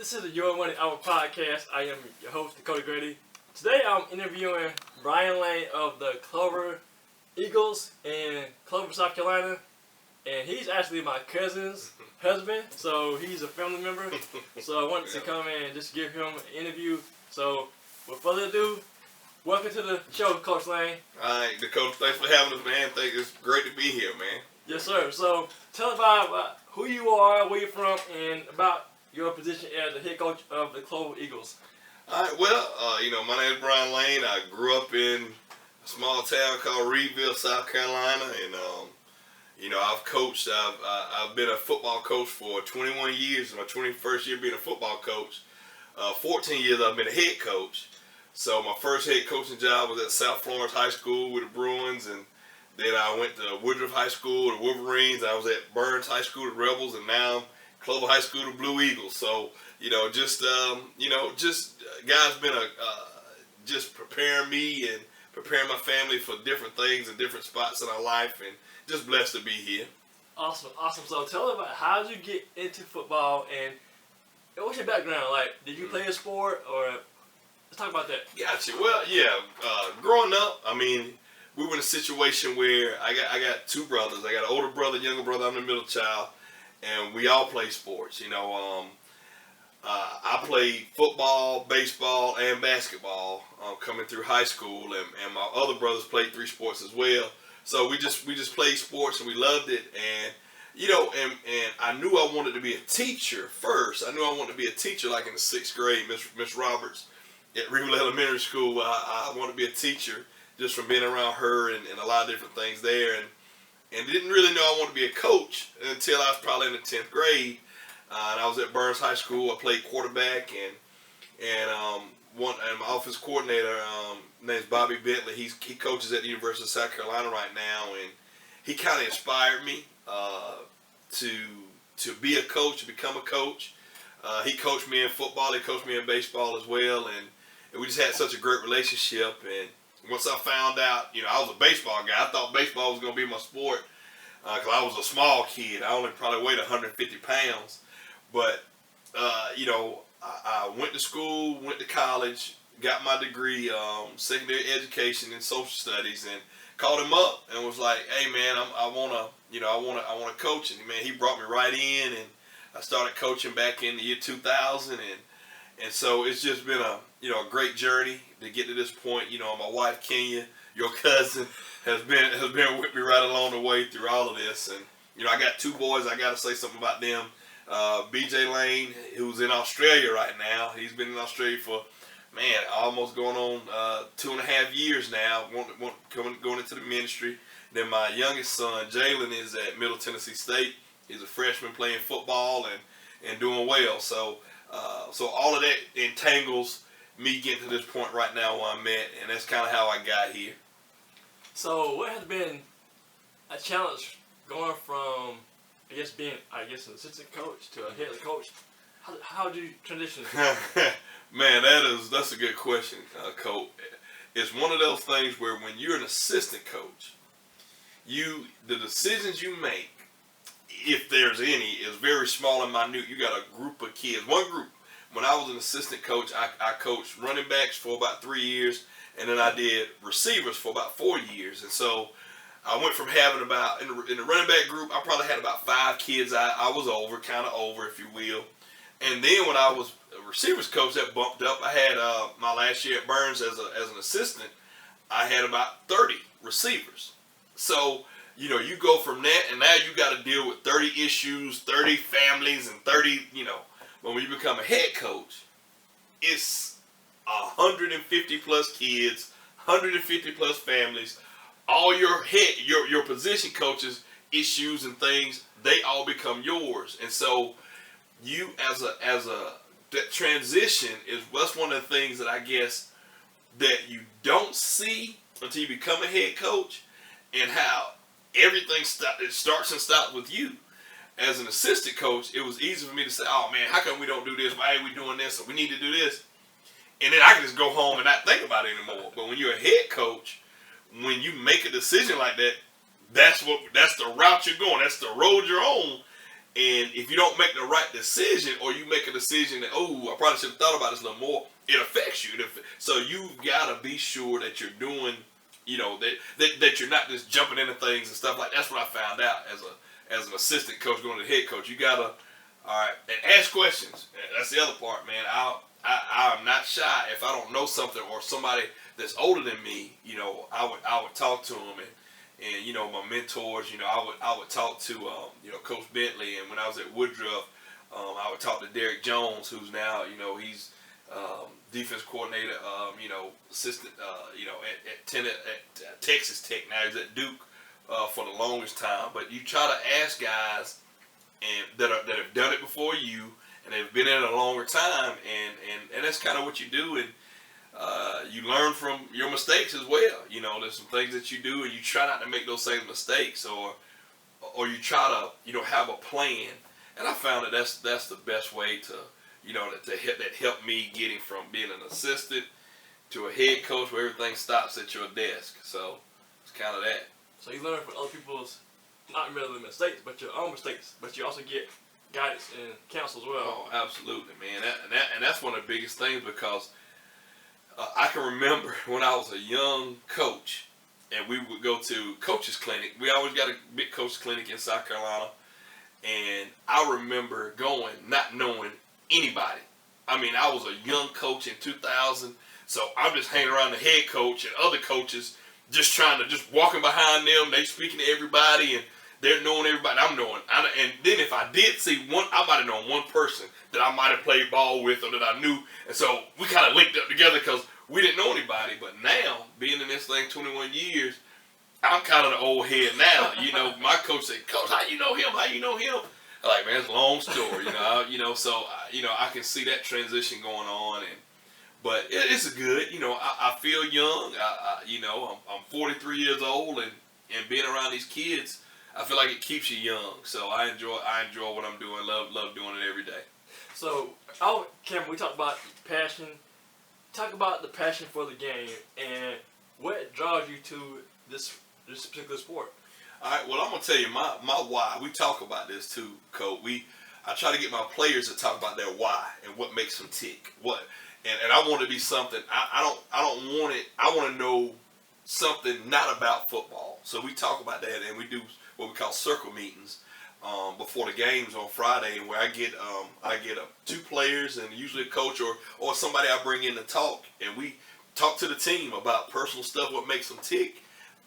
This is the Your Money Hour podcast. I am your host, Dakota Grady. Today I'm interviewing Brian Lane of the Clover Eagles in Clover, South Carolina. And he's actually my cousin's husband, so he's a family member. So I wanted to come in and just give him an interview. So without further ado, welcome to the show, Coach Lane. All right, Dakota, thanks for having us, man. It's great to be here, man. Yes, sir. So tell us about who you are, where you're from, and about your position as the head coach of the Clover Eagles. All right, well, my name is Brian Lane. I grew up in a small town called Reedville, South Carolina, and I've coached. I've been a football coach for 21 years. My 21st year being a football coach. 14 years I've been a head coach. So my first head coaching job was at South Florence High School with the Bruins, and then I went to Woodruff High School, the Wolverines. I was at Burns High School, the Rebels, and now I'm Clover High School, the Blue Eagles. So God's been just preparing me and preparing my family for different things and different spots in our life, and just blessed to be here. Awesome. So tell us about how did you get into football, and what's your background? Like, did you play a sport, or let's talk about that. Gotcha. Well, yeah. Growing up, we were in a situation where I got two brothers. I got an older brother, younger brother. I'm the middle child, and we all play sports. I played football, baseball, and basketball coming through high school, and my other brothers played 3 sports as well. So we just played sports, and we loved it. And and I knew I wanted to be a teacher first. I knew I wanted to be a teacher, like in the 6th grade. Miss Roberts at Reedville Elementary School. I wanted to be a teacher just from being around her and a lot of different things there. And didn't really know I wanted to be a coach until I was probably in the 10th grade. And I was at Burns High School. I played quarterback, and my office coordinator, name's Bobby Bentley. He coaches at the University of South Carolina right now, and he kind of inspired me to be a coach, to become a coach. He coached me in football. He coached me in baseball as well, and we just had such a great relationship. And once I found out, I was a baseball guy. I thought baseball was going to be my sport because I was a small kid. I only probably weighed 150 pounds. But, I went to school, went to college, got my degree, secondary education in social studies, and called him up and was like, "Hey, man, I want to coach." And man, he brought me right in, and I started coaching back in the year 2000, and so it's just been a great journey to get to this point. My wife Kenya, your cousin, has been with me right along the way through all of this, and I got 2 boys. I got to say something about them. BJ Lane, who's in Australia right now. He's been in Australia for, almost going on 2.5 years now, going into the ministry. Then my youngest son, Jalen, is at Middle Tennessee State. He's a freshman playing football and doing well. So all of that entangles me getting to this point right now where I'm at, and that's kind of how I got here. So what has been a challenge going from, being an assistant coach to a head coach? How do you transition? Man, that's a good question, Coach. It's one of those things where when you're an assistant coach, the decisions you make, if there's any, is very small and minute. You got a group of kids. One group. When I was an assistant coach, I coached running backs for about 3 years, and then I did receivers for about 4 years. And so I went from having about, in the running back group, I probably had about 5 kids I was kind of over, if you will. And then when I was a receivers coach, that bumped up. I had my last year at Burns as an assistant, I had about 30 receivers. So, you go from that, and now you got to deal with 30 issues, 30 families, and 30, but when you become a head coach, it's 150 plus kids, 150 plus families. All your position coaches' issues and things, they all become yours. And so you that transition that's one of the things that I guess that you don't see until you become a head coach, and how everything starts and stops with you. As an assistant coach, it was easy for me to say, "Oh man, how come we don't do this? Why are we doing this? Or we need to do this." And then I can just go home and not think about it anymore. But when you're a head coach, when you make a decision like that, that's the route you're going. That's the road you're on. And if you don't make the right decision, or you make a decision that, oh, I probably should have thought about this a little more, it affects you. So you've got to be sure that you're doing, that you're not just jumping into things and stuff like that. That's what I found out as an assistant coach going to the head coach. You got to, all right, and ask questions. That's the other part, man. I'm not shy. If I don't know something, or somebody that's older than me, I would talk to them, and my mentors, I would talk to Coach Bentley, and when I was at Woodruff, I would talk to Derek Jones, who's now he's defense coordinator, assistant, at Texas Tech. Now he's at Duke for the longest time. But you try to ask guys that have done it before you, and they've been in it a longer time, and that's kind of what you do. And you learn from your mistakes as well. There's some things that you do, and you try not to make those same mistakes, or you try to have a plan. And I found that that's the best way to that helped me getting from being an assistant to a head coach, where everything stops at your desk. So it's kind of that. So you learn from other people's, not merely mistakes, but your own mistakes, but you also get guidance and counsel as well. Oh, absolutely, man. And that's one of the biggest things, because I can remember when I was a young coach, and we would go to coaches clinic. We always got a big coaches clinic in South Carolina, and I remember going not knowing anybody. I mean, I was a young coach in 2000, so I'm just hanging around the head coach and other coaches, just walking behind them. They speaking to everybody, and they're knowing everybody. I'm knowing. And then if I did see one, I might have known one person that I might have played ball with, or that I knew. And so we kind of linked up together because we didn't know anybody. But now, being in this thing 21 years, I'm kind of the old head now. My coach said, "Coach, how you know him? How you know him?" I'm like, man, it's a long story. So I can see that transition going on. But it's good. I feel young. I'm 43 years old, and being around these kids, I feel like it keeps you young. So I enjoy what I'm doing. Love doing it every day. So, Cameron, we talked about passion. Talk about the passion for the game, and what draws you to this particular sport. All right. Well, I'm gonna tell you my why. We talk about this too, Coach. I try to get my players to talk about their why and what makes them tick. And I want to be something. I don't want it. I want to know something not about football. So we talk about that, and we do what we call circle meetings before the games on Friday, where I get two players and usually a coach or somebody I bring in to talk, and we talk to the team about personal stuff, what makes them tick,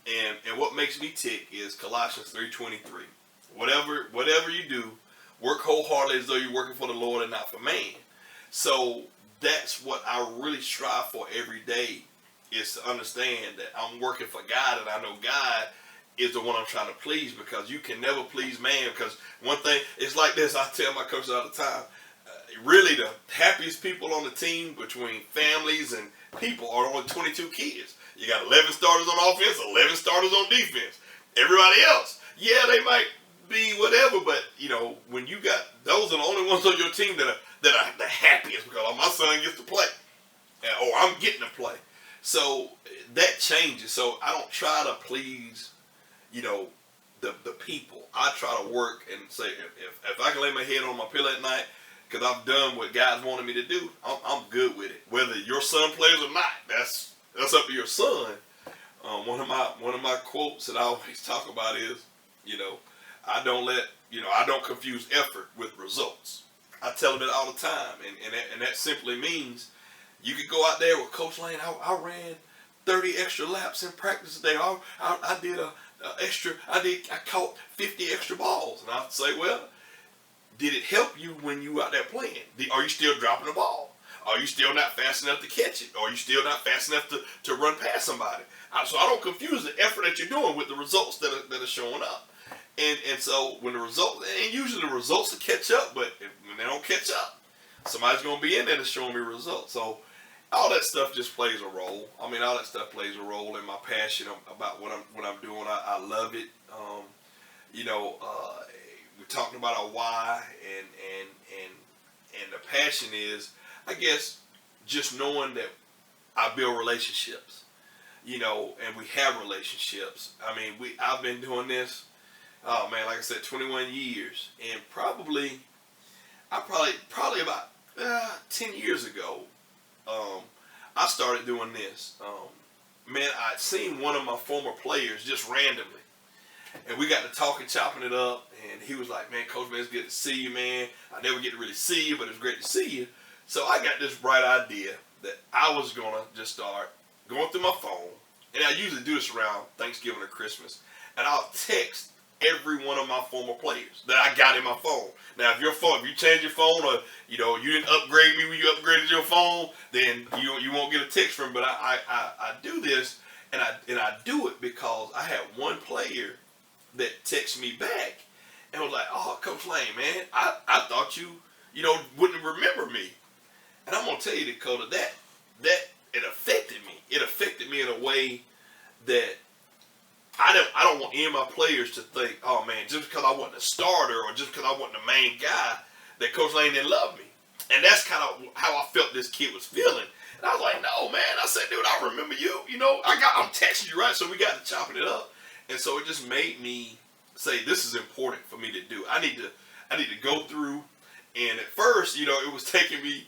and what makes me tick is Colossians 3:23. Whatever you do, work wholeheartedly as though you're working for the Lord and not for man. So that's what I really strive for every day, is to understand that I'm working for God, and I know God is the one I'm trying to please, because you can never please man. Because one thing, it's like this, I tell my coaches all the time, really the happiest people on the team between families and people are only 22 kids. You got 11 starters on offense, 11 starters on defense. Everybody else, yeah, they might be whatever, but when you got, those are the only ones on your team that are the happiest, because my son gets to play, or I'm getting to play. So that changes. So I don't try to please, the people. I try to work and say, if I can lay my head on my pillow at night, because I've done what God's wanted me to do, I'm good with it. Whether your son plays or not, that's up to your son. One of my quotes that I always talk about is, I don't confuse effort with results. I tell them it all the time, and that simply means you could go out there with Coach Lane. I ran 30 extra laps in practice today. I did I caught 50 extra balls, and I say, well, did it help you when you were out there playing? Are you still dropping the ball? Are you still not fast enough to catch it? Are you still not fast enough to run past somebody? So I don't confuse the effort that you're doing with the results that are showing up. And so when the results, and usually the results will catch up, but when they don't catch up, somebody's going to be in there to show me results. So all that stuff just plays a role. I mean, all that stuff plays a role in my passion about what I'm doing. I love it. We're talking about our why, and the passion is, I guess, just knowing that I build relationships, and we have relationships. I mean, I've been doing this. Oh man, like I said, 21 years, and probably about 10 years ago, I started doing this. Man, I'd seen one of my former players just randomly, and we got to talking, chopping it up, and he was like, "Man, Coach, man, it's good to see you, man. I never get to really see you, but it's great to see you." So I got this bright idea that I was gonna just start going through my phone, and I usually do this around Thanksgiving or Christmas, and I'll text every one of my former players that I got in my phone. Now, if you change your phone, or you didn't upgrade me when you upgraded your phone, then you won't get a text from me. But I do this, and I do it because I had one player that texted me back and was like, "Oh, Coach Lane, man, I thought you wouldn't remember me." And I'm gonna tell you, Dakota, that it affected me. It affected me in a way that I don't want any of my players to think, "Oh man, just because I wasn't a starter or just because I wasn't the main guy, that Coach Lane didn't love me." And that's kind of how I felt this kid was feeling. And I was like, "No, man," I said, "Dude, I remember you. I'm texting you, right?" So we got to chopping it up, and so it just made me say, "This is important for me to do. I need to go through." And at first, it was taking me,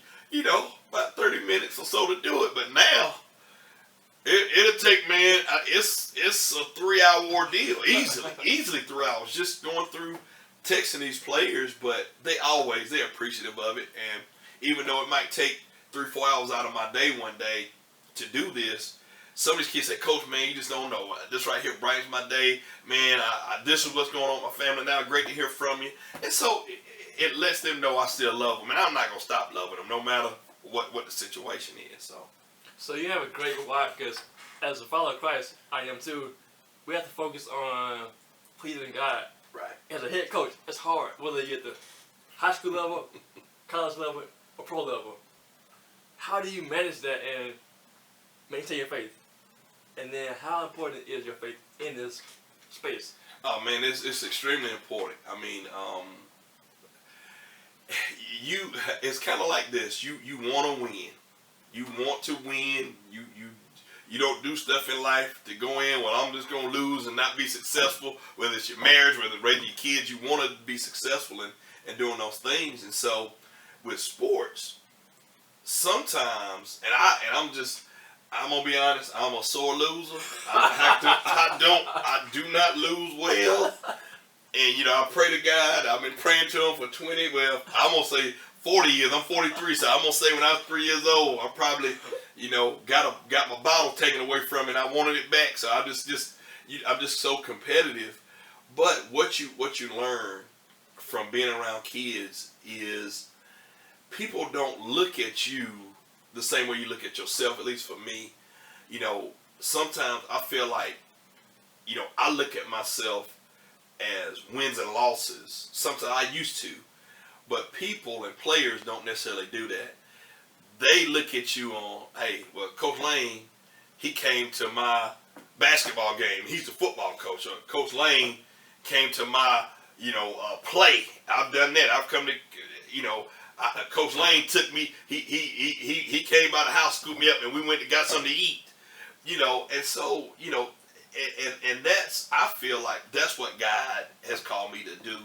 about 30 minutes or so to do it, but now it'll take, man, it's a 3-hour ordeal, easily 3 hours just going through texting these players. But they're appreciative of it, and even though it might take 3-4 hours out of my day one day to do this, some of these kids say, "Coach, man, you just don't know. This right here brightens my day, man. This is what's going on with my family now. Great to hear from you." And so it lets them know I still love them, and I'm not gonna stop loving them no matter what the situation is. So you have a great wife, because as a follower of Christ, I am too. We have to focus on pleasing God. Right. As a head coach, it's hard, whether you're at the high school level, college level, or pro level. How do you manage that and maintain your faith? And then how important is your faith in this space? Oh man, it's extremely important. I mean, it's kind of like this. You want to win. You want to win. You don't do stuff in life to go in, "Well, I'm just going to lose and not be successful," whether it's your marriage, whether it's raising your kids. You want to be successful in doing those things. And so with sports, sometimes, and I'm going to be honest, I'm a sore loser. I do not lose well. And, I pray to God. I've been praying to him for 20, well, I'm going to say 40 years. I'm 43, so I'm going to say when I was 3 years old, I probably, got my bottle taken away from me, and I wanted it back. So I'm just so competitive. But what you learn from being around kids is people don't look at you the same way you look at yourself, at least for me. Sometimes I feel like, I look at myself as wins and losses. Sometimes I used to. But people and players don't necessarily do that. They look at you on, "Hey, well, Coach Lane, he came to my basketball game. He's the football coach. Or Coach Lane came to my, play. I've done that. I've come to, Coach Lane took me. He came by the house, scooped me up, and we went and got something to eat." And so, and that's, I feel like that's what God has called me to do,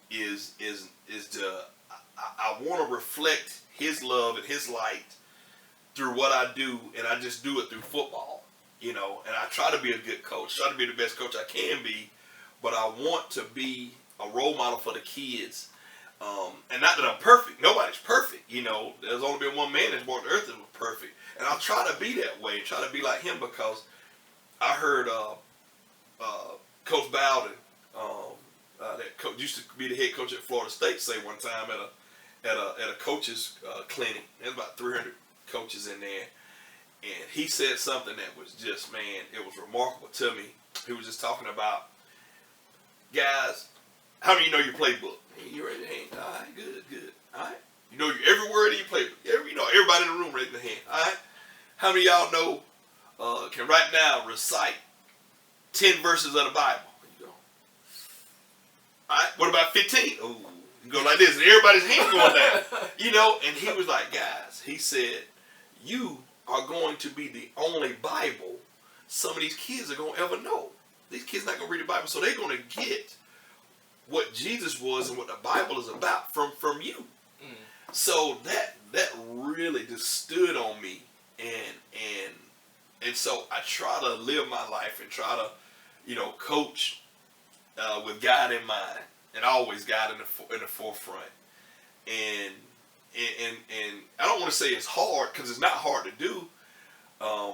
is to, I want to reflect his love and his light through what I do, and I just do it through football, and I try to be a good coach, try to be the best coach I can be, but I want to be a role model for the kids, and not that I'm perfect. Nobody's perfect, there's only been one man that's walked the earth that was perfect, and I'll try to be that way, try to be like him, because I heard Coach Bowden, that used to be the head coach at Florida State, say one time at a coach's clinic. There's about 300 coaches in there, and he said something that was just, man, it was remarkable to me. He was just talking about, "Guys, how many of you know your playbook?" And you raise your hand. "All right, good. All right. You know every word in your playbook. Everybody in the room raising their hand. All right. How many of y'all know can right now recite 10 verses of the Bible?" You go, "All right, what about 15? Oh, you go like this, and everybody's hand going down. And he was like, "Guys," he said, "you are going to be the only Bible some of these kids are going to ever know. These kids not going to read the Bible, so they're going to get what Jesus was and what the Bible is about from you. So that really just stood on me, and so I try to live my life and try to, coach with God in mind, and always God in the forefront. And I don't want to say it's hard, because it's not hard to do,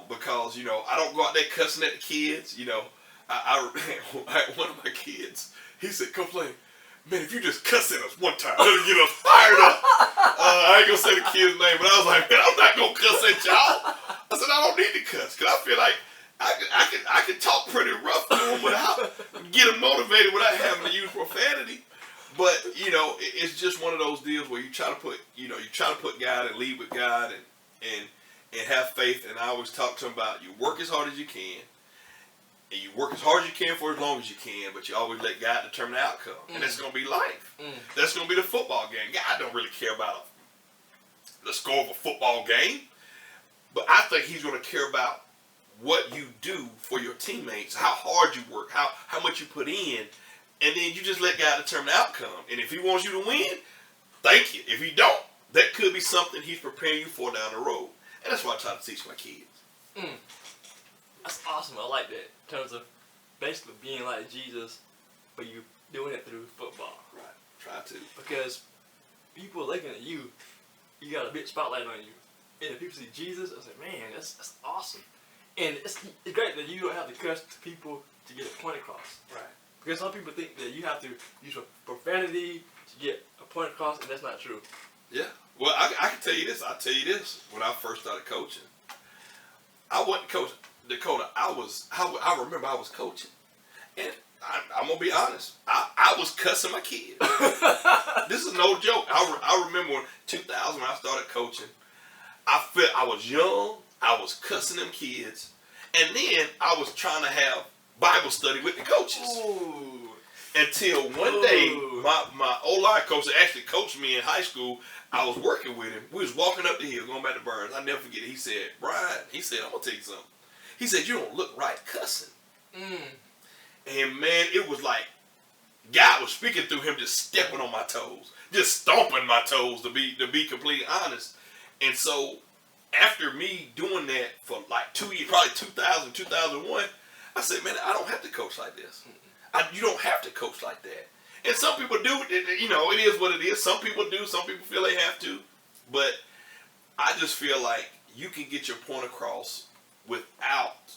because I don't go out there cussing at the kids. I one of my kids, he said, "Coach Lane, man, if you just cuss at us one time, it'll get us fired up." I ain't gonna say the kid's name, but I was like, "Man, I'm not gonna cuss at y'all." I said, "I don't need to cuss, because I feel like I can talk pretty rough to them without get them motivated without having to use profanity." But it's just one of those deals where you try to put God and lead with God and have faith. And I always talk to them about, you work as hard as you can, and you work as hard as you can for as long as you can, but you always let God determine the outcome. And that's going to be life. That's going to be the football game. God don't really care about the score of a football game, but I think he's going to care about what you do for your teammates, how hard you work, how much you put in, and then you just let God determine the outcome. And if he wants you to win, thank you. If he don't, that could be something he's preparing you for down the road. And that's what I try to teach my kids. That's awesome. I like that. In terms of basically being like Jesus, but you doing it through football. Right. Try to. Because people looking at you, you got a big spotlight on you. And if people see Jesus, I say, man, that's awesome. And it's great that you don't have to cuss to people to get a point across. Right. Because some people think that you have to use profanity to get a point across, and that's not true. Yeah. Well, I can tell you this. I'll tell you this. When I first started coaching, I wasn't coaching. Dakota, I remember I was coaching. And I'm going to be honest. I was cussing my kids. This is no joke. I remember in 2000 when I started coaching, I was young. I was cussing them kids. And then I was trying to have Bible study with the coaches. Ooh. Until one day, my O-line coach that actually coached me in high school, I was working with him. We was walking up the hill, going back to Burns. I never forget it. He said, "Brian," he said, "I'm going to tell you something." He said, "You don't look right cussing." And man, it was like God was speaking through him, just stepping on my toes, just stomping my toes, to be completely honest. And so after me doing that for like 2 years, probably 2000, 2001, I said, man, I don't have to coach like this. You don't have to coach like that. And some people do. It is what it is. Some people do. Some people feel they have to. But I just feel like you can get your point across without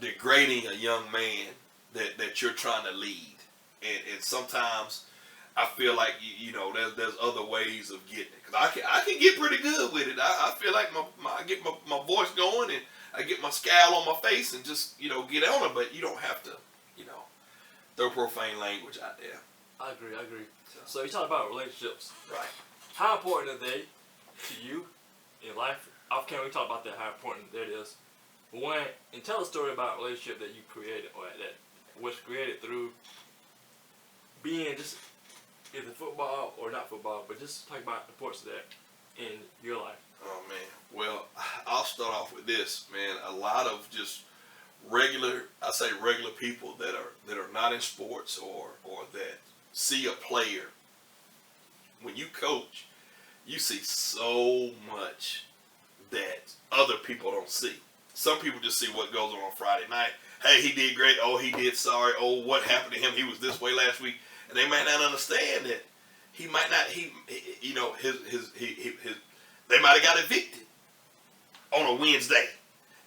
degrading a young man that you're trying to lead. And sometimes I feel like there's other ways of getting it. Because I can get pretty good with it. I feel like I get my voice going, and I get my scowl on my face and just get on it. But you don't have to throw profane language out there. I agree. So you talk about relationships. Right. How important are they to you in life? Off camera, we talk about that, how important that is. And tell a story about a relationship that you created, or that was created through being just either football or not football, but just talk about the importance of that in your life. Oh man. Well, I'll start off with this, man. A lot of just regular people that are not in sports or that see a player. When you coach, you see so much that other people don't see. Some people just see what goes on Friday night. Hey, he did great. Oh, he did sorry. Oh, what happened to him? He was this way last week. And they might not understand that he might not. They might have got evicted on a Wednesday,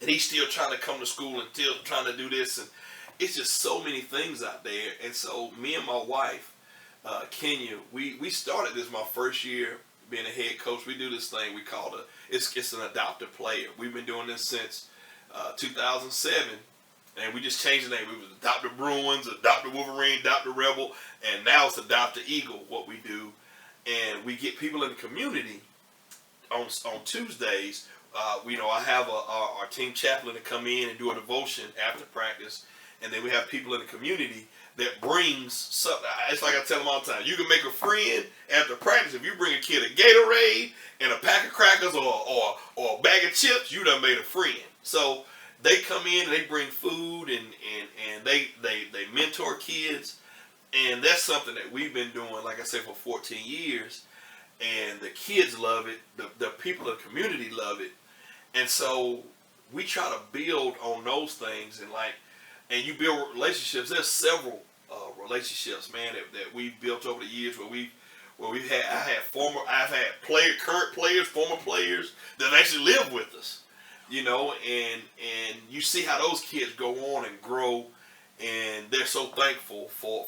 and he's still trying to come to school and still trying to do this. And it's just so many things out there. And so me and my wife, Kenya, we started this my first year being a head coach. We do this thing we call it's an adopted player. We've been doing this since 2007, and we just changed the name. We was Adopted Bruins, Adopted Wolverine, Adopted Rebel, and now it's Adopted Eagle, what we do. And we get people in the community on Tuesdays. I have our team chaplain to come in and do a devotion after practice, and then we have people in the community that brings something. It's like I tell them all the time. You can make a friend after practice. If you bring a kid a Gatorade and a pack of crackers or a bag of chips, you done made a friend. So they come in and they bring food and they mentor kids. And that's something that we've been doing, like I said, for 14 years. And the kids love it. The people of the community love it. And so we try to build on those things. And you build relationships. There's several relationships, man, that we've built over the years I've had current players, former players that actually live with us, and you see how those kids go on and grow, and they're so thankful for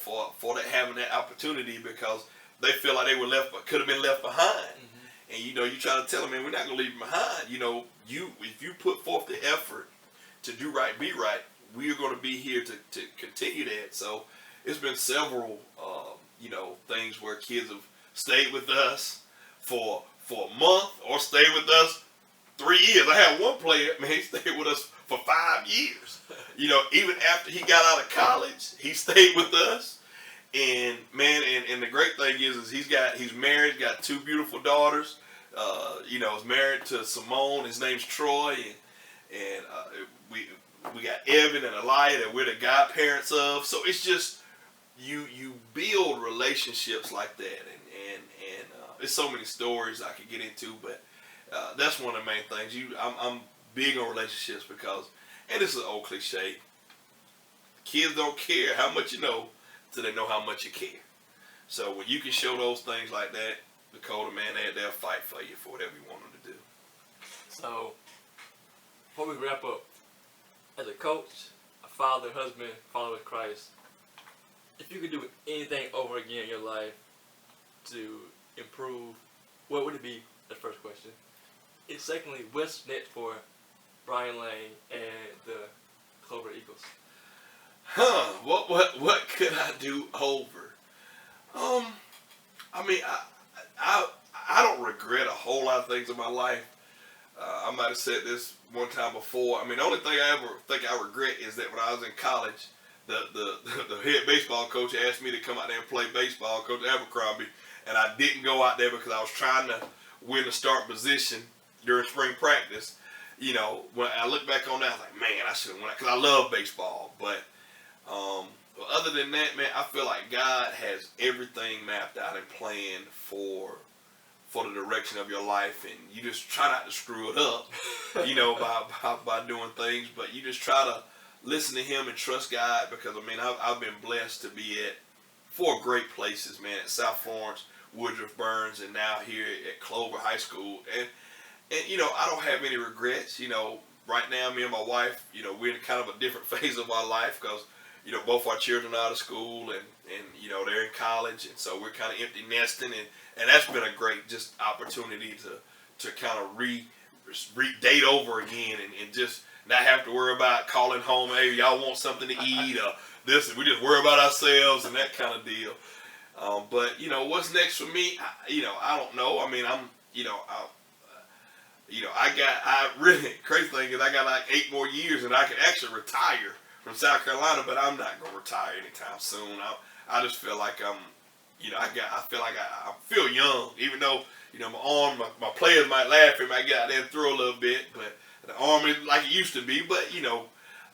that, having that opportunity, because they feel like they were could have been left behind. Mm-hmm. And you try to tell them, man, we're not gonna leave you behind. If you put forth the effort to do right, be right, we are going to be here to continue that. So it's been several things where kids have stayed with us for a month or stayed with us 3 years. I had one player, man, he stayed with us for 5 years. Even after he got out of college, he stayed with us. And man, and the great thing is he's married, got 2 beautiful daughters. He's married to Simone. His name's Troy, and we got Evan and Elia that we're the godparents of. So it's just you build relationships like that, and there's so many stories I could get into, but that's one of the main things. I'm big on relationships because, and this is an old cliche, kids don't care how much you know till they know how much you care. So when you can show those things like that, Dakota, man, they'll fight for you for whatever you want them to do. So before we wrap up, as a coach, a father, husband, follower of Christ, if you could do anything over again in your life to improve, what would it be? The first question. And secondly, what's next for Brian Lane and the Clover Eagles? What could I do over? I mean, I don't regret a whole lot of things in my life. I might have said this one time before. I mean, the only thing I ever think I regret is that when I was in college, the head baseball coach asked me to come out there and play baseball, Coach Abercrombie, and I didn't go out there because I was trying to win the start position during spring practice. When I look back on that, I was like, man, I should have went out, because I love baseball. But other than that, man, I feel like God has everything mapped out and planned for the direction of your life, and you just try not to screw it up, by doing things, but you just try to listen to Him and trust God, because I mean, I've been blessed to be at 4 great places, man, at South Florence, Woodruff Burns, and now here at Clover High School, and I don't have any regrets. Right now, me and my wife, we're in kind of a different phase of our life, because both our children are out of school, and they're in college, and so we're kind of empty nesting, and that's been a great just opportunity to kind of date over again, and just not have to worry about calling home, hey, y'all want something to eat, or this, we just worry about ourselves and that kind of deal. But what's next for me? I don't know. I mean, I really, crazy thing is I got like 8 more years and I can actually retire from South Carolina, but I'm not gonna retire anytime soon. I just feel like I feel young, even though my arm, my players might laugh at me, I get out there and throw a little bit, but the arm isn't like it used to be. But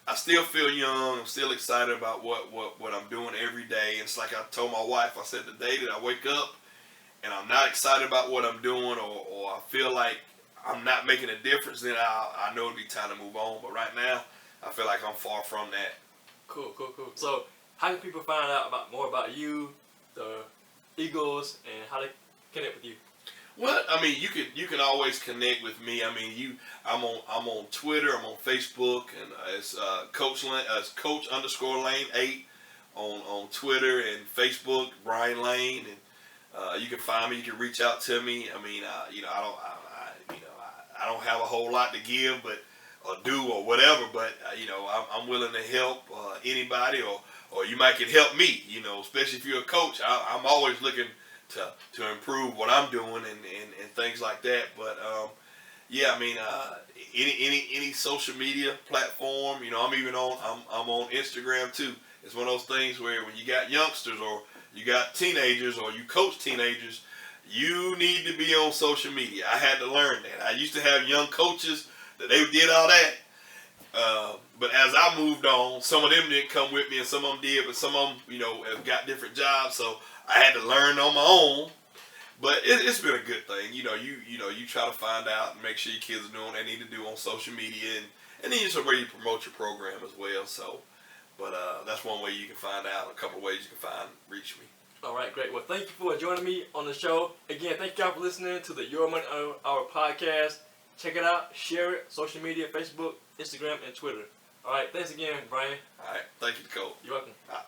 I still feel young. I'm still excited about what I'm doing every day. And it's like I told my wife, I said, the day that I wake up and I'm not excited about what I'm doing, or I feel like I'm not making a difference, then I know it'll be time to move on. But right now, I feel like I'm far from that. Cool. So how can people find out more about you, the Eagles, and how they connect with you? Well, I mean, you can always connect with me. I mean, I'm on Twitter, I'm on Facebook, and it's Coach_Lane8 on Twitter and Facebook, Brian Lane, and you can find me. You can reach out to me. I mean, I don't have a whole lot to give, or do or whatever, but I'm willing to help anybody, or you might can help me. Especially if you're a coach, I'm always looking to improve what I'm doing and things like that. But yeah, I mean, any social media platform, I'm even I'm on Instagram too. It's one of those things where when you got youngsters or you got teenagers or you coach teenagers, you need to be on social media. I had to learn that. I used to have young coaches that they did all that, But as I moved on, some of them didn't come with me, and some of them did. But some of them, have got different jobs, so I had to learn on my own. But it's been a good thing. You try to find out and make sure your kids are doing what they need to do on social media, and then where you promote your program as well. So, but that's one way you can find out. A couple of ways you can reach me. All right, great. Well, thank you for joining me on the show. Again, thank y'all for listening to the Your Money Hour podcast. Check it out, share it, social media, Facebook, Instagram, and Twitter. All right, thanks again, Brian. All right, thank you, Dakota. You're welcome. All right.